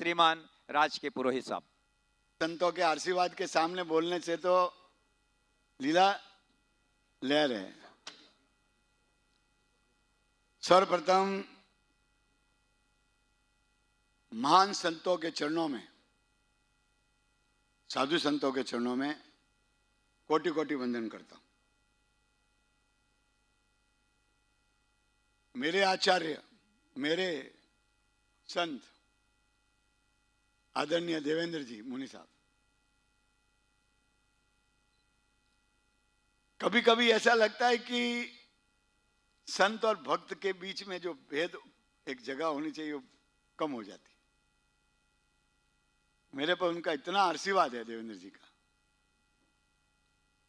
श्रीमान राज के पुरोहित साहब। संतों के आशीर्वाद के सामने बोलने से तो लीला लहर है। सर्वप्रथम महान संतों के चरणों में, साधु संतों के चरणों में कोटि कोटि वंदन करता हूं। मेरे आचार्य, मेरे संत आदरणीय देवेंद्र जी मुनि साहब, कभी कभी ऐसा लगता है कि संत और भक्त के बीच में जो भेद एक जगह होनी चाहिए वो कम हो जाती। मेरे पर उनका इतना आशीर्वाद है देवेंद्र जी का,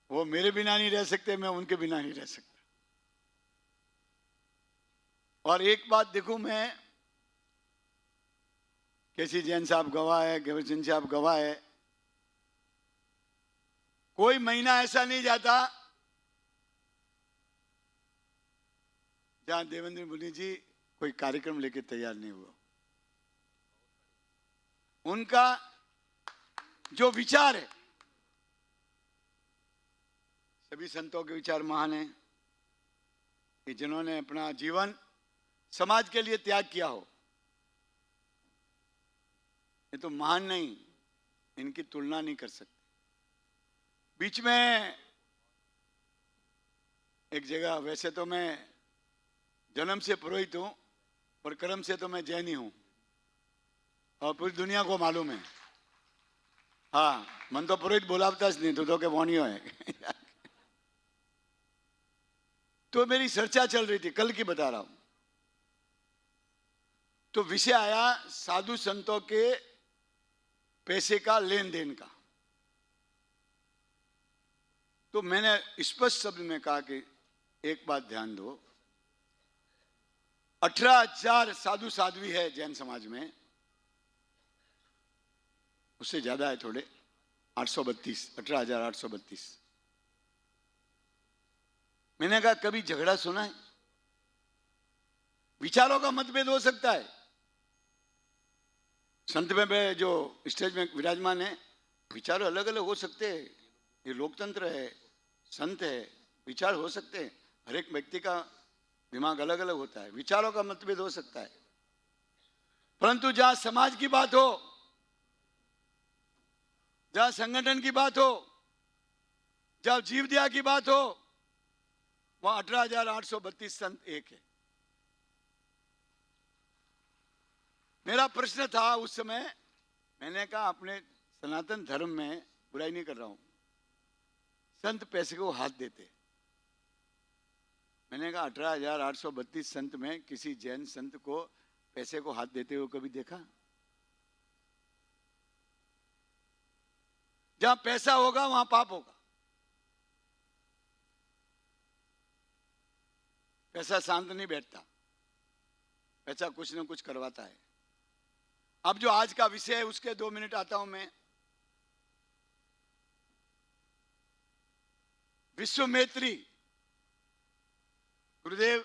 वो मेरे बिना नहीं रह सकते, मैं उनके बिना नहीं रह सकता। और एक बात देखूं मैं, केसी जैन साहब गवाह है, गेवर सिंह साहब गवाह है, कोई महीना ऐसा नहीं जाता जहां देवेंद्र मुनि जी कोई कार्यक्रम लेके तैयार नहीं हुआ। उनका जो विचार है, सभी संतों के विचार महान हैं कि जिन्होंने अपना जीवन समाज के लिए त्याग किया हो, ये तो महान नहीं, इनकी तुलना नहीं कर सकते। बीच में एक जगह, वैसे तो मैं जन्म से पुरोहित हूं और कर्म से तो मैं जैनी हूं और पूरी दुनिया को मालूम है। हाँ, मन तो पुरोहित बोलावताच नहीं, तो के वाणियों है। तो मेरी चर्चा चल रही थी, कल की बता रहा हूं, तो विषय आया साधु संतों के पैसे का लेन देन का। तो मैंने स्पष्ट शब्द में कहा कि एक बात ध्यान दो, 18,000 साधु साध्वी है जैन समाज में, उससे ज्यादा है थोड़े, 832, 18,832। मैंने कहा कभी झगड़ा सुना है? विचारों का मतभेद हो सकता है, संत में जो स्टेज में विराजमान है, विचार अलग अलग हो सकते हैं, ये लोकतंत्र है, संत है, विचार हो सकते हैं, हर एक व्यक्ति का दिमाग अलग अलग होता है, विचारों का मतभेद हो सकता है। परंतु जहां समाज की बात हो, जहां संगठन की बात हो, जहां जीवदया की बात हो, वहां 18,832 संत एक है। मेरा प्रश्न था उस समय, मैंने कहा अपने सनातन धर्म में, बुराई नहीं कर रहा हूं, संत पैसे को हाथ देते। मैंने कहा 18,832 संत में किसी जैन संत को पैसे को हाथ देते हुए कभी देखा? जहां पैसा होगा वहां पाप होगा। पैसा शांत नहीं बैठता, पैसा कुछ न कुछ करवाता है। अब जो आज का विषय है उसके 2 मिनट आता हूं मैं। विश्व मैत्री, गुरुदेव,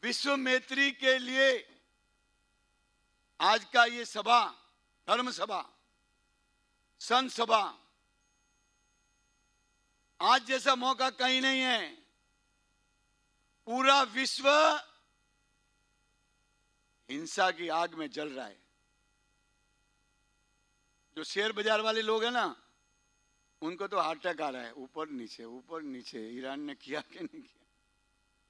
विश्व मैत्री के लिए आज का ये सभा, धर्म सभा, संत सभा, आज जैसा मौका कहीं नहीं है। पूरा विश्व हिंसा की आग में जल रहा है। जो शेयर बाजार वाले लोग हैं ना, उनको तो हार्ट अटैक आ रहा है, ऊपर नीचे ऊपर नीचे। ईरान ने किया कि नहीं किया,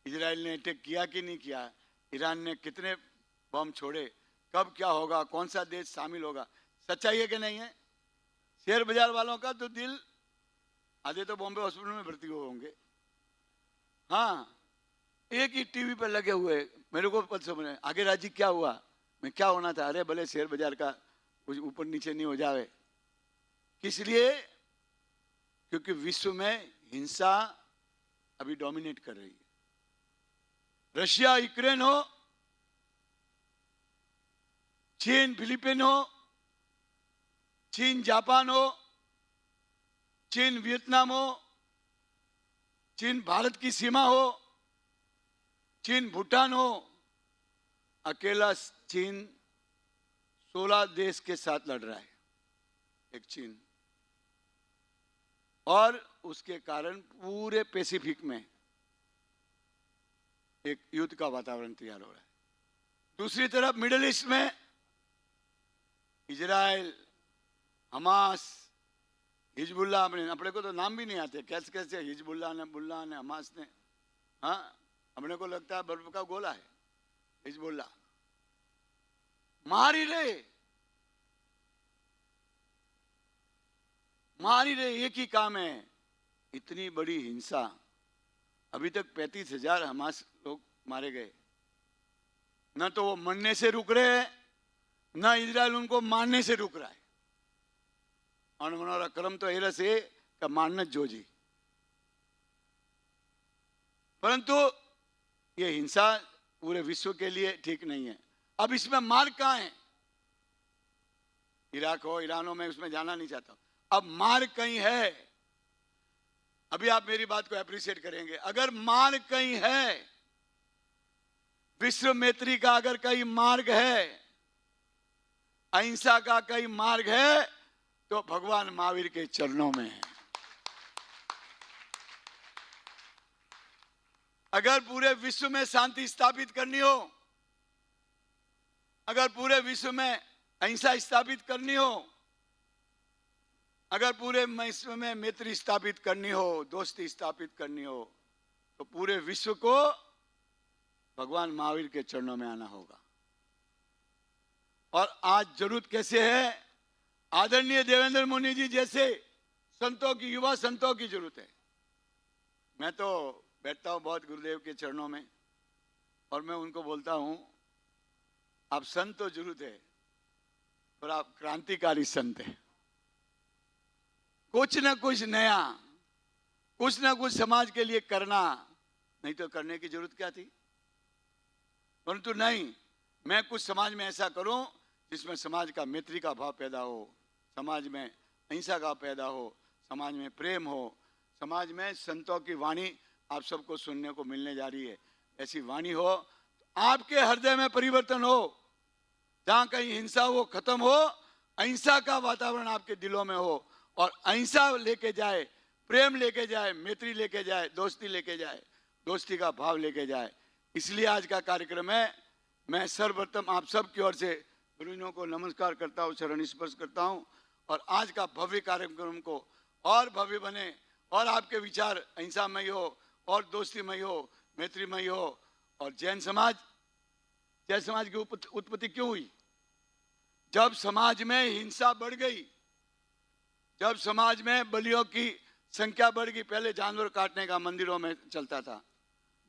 इजराइल ने अटैक किया कि नहीं किया, ईरान ने कितने बम छोड़े, कब क्या होगा, कौन सा देश शामिल होगा, सच्चाई है कि नहीं है? शेयर बाजार वालों का तो दिल, आधे तो बॉम्बे हॉस्पिटल में भर्ती होंगे। हाँ, एक ही टीवी पर लगे हुए, मेरे को पता समझ आगे राजी क्या हुआ, मैं क्या होना था, अरे भले शेयर बाजार का कुछ ऊपर नीचे नहीं हो जावे। किस लिए? क्योंकि विश्व में हिंसा अभी डोमिनेट कर रही है। रशिया यूक्रेन हो, चीन फिलीपीन हो, चीन जापान हो, चीन वियतनाम हो, चीन भारत की सीमा हो, चीन भूटान हो, अकेला चीन 16 देश के साथ लड़ रहा है, एक चीन, और उसके कारण पूरे पैसिफिक में एक युद्ध का वातावरण तैयार हो रहा है। दूसरी तरफ मिडिल ईस्ट में इजराइल, हमास, हिजबुल्लाह, अपने को तो नाम भी नहीं आते, कैसे कैसे हिजबुल्लाह ने, बुल्ला ने, हमास ने, हाँ, अपने को लगता है बर्फ का गोला है हिजबुल्लाह। मार ही रहे, मार ही रहे, एक ही काम है। इतनी बड़ी हिंसा, अभी तक 35,000 हमास लोग मारे गए। न तो वो मरने से रुक रहे हैं, न इजराइल उनको मारने से रुक रहा है। और मनोरा क्रम तो एरस है कि मारना जोजी, परंतु ये हिंसा पूरे विश्व के लिए ठीक नहीं है। अब इसमें मार्ग कहां है? इराक हो, ईरान हो, मैं उसमें जाना नहीं चाहता। अब मार्ग कहीं है, अभी आप मेरी बात को अप्रिशिएट करेंगे। अगर मार्ग कहीं है, विश्व मैत्री का अगर कहीं मार्ग है, अहिंसा का कहीं मार्ग है, तो भगवान महावीर के चरणों में है। अगर पूरे विश्व में शांति स्थापित करनी हो, अगर पूरे विश्व में अहिंसा स्थापित करनी हो, अगर पूरे विश्व में मैत्री स्थापित करनी हो, दोस्ती स्थापित करनी हो, तो पूरे विश्व को भगवान महावीर के चरणों में आना होगा। और आज जरूरत कैसे है? आदरणीय देवेंद्र मुनि जी जैसे संतों की, युवा संतों की जरूरत है। मैं तो बैठता हूं बहुत गुरुदेव के चरणों में, और मैं उनको बोलता हूं, आप संत तो जरूरत है, पर आप क्रांतिकारी संत हैं। कुछ ना कुछ नया, कुछ ना कुछ समाज के लिए करना, नहीं तो करने की जरूरत क्या थी? परंतु नहीं, मैं कुछ समाज में ऐसा करूं जिसमें समाज का मैत्री का भाव पैदा हो, समाज में अहिंसा का पैदा हो, समाज में प्रेम हो, समाज में संतों की वाणी आप सबको सुनने को मिलने जा रही है, ऐसी वाणी हो, तो आपके हृदय में परिवर्तन हो। जहां कहीं हिंसा हो खत्म हो, अहिंसा का वातावरण आपके दिलों में हो, और अहिंसा लेके जाए, प्रेम लेके जाए, मैत्री लेके जाए, दोस्ती लेके जाए, दोस्ती का भाव लेके जाए। इसलिए आज का कार्यक्रम है। मैं सर्वप्रथम आप सब की ओर से गुरुजनों को नमस्कार करता हूँ, चरण स्पर्श करता हूँ, और आज का भव्य कार्यक्रम को और भव्य बने, और आपके विचार अहिंसामय हो, और दोस्तीमय हो, मैत्रीमय हो। और जैन समाज की उत्पत्ति क्यों हुई? जब समाज में हिंसा बढ़ गई, जब समाज में बलियों की संख्या बढ़ गई। पहले जानवर काटने का मंदिरों में चलता था,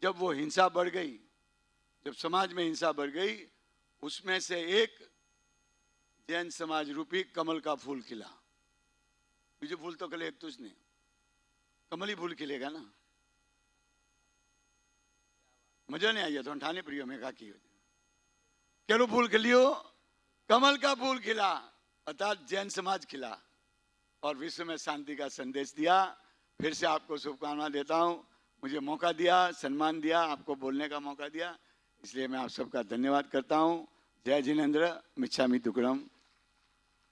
जब वो हिंसा बढ़ गई, जब समाज में हिंसा बढ़ गई, उसमें से एक जैन समाज रूपी कमल का फूल खिला। बीजू फूल तो खिले एक तुझ नहीं, कमल ही फूल खिलेगा ना। मजा नहीं आया तो ठाने प्रियो में का की केरो फूल खिलियो, कमल का फूल खिला, अर्थात जैन समाज खिला, और विश्व में शांति का संदेश दिया। फिर से आपको शुभकामना देता हूं, मुझे मौका दिया, सम्मान दिया, आपको बोलने का मौका दिया, इसलिए मैं आप सबका धन्यवाद करता हूं। जय जिनेन्द्र, मिच्छामि दुक्कड़म।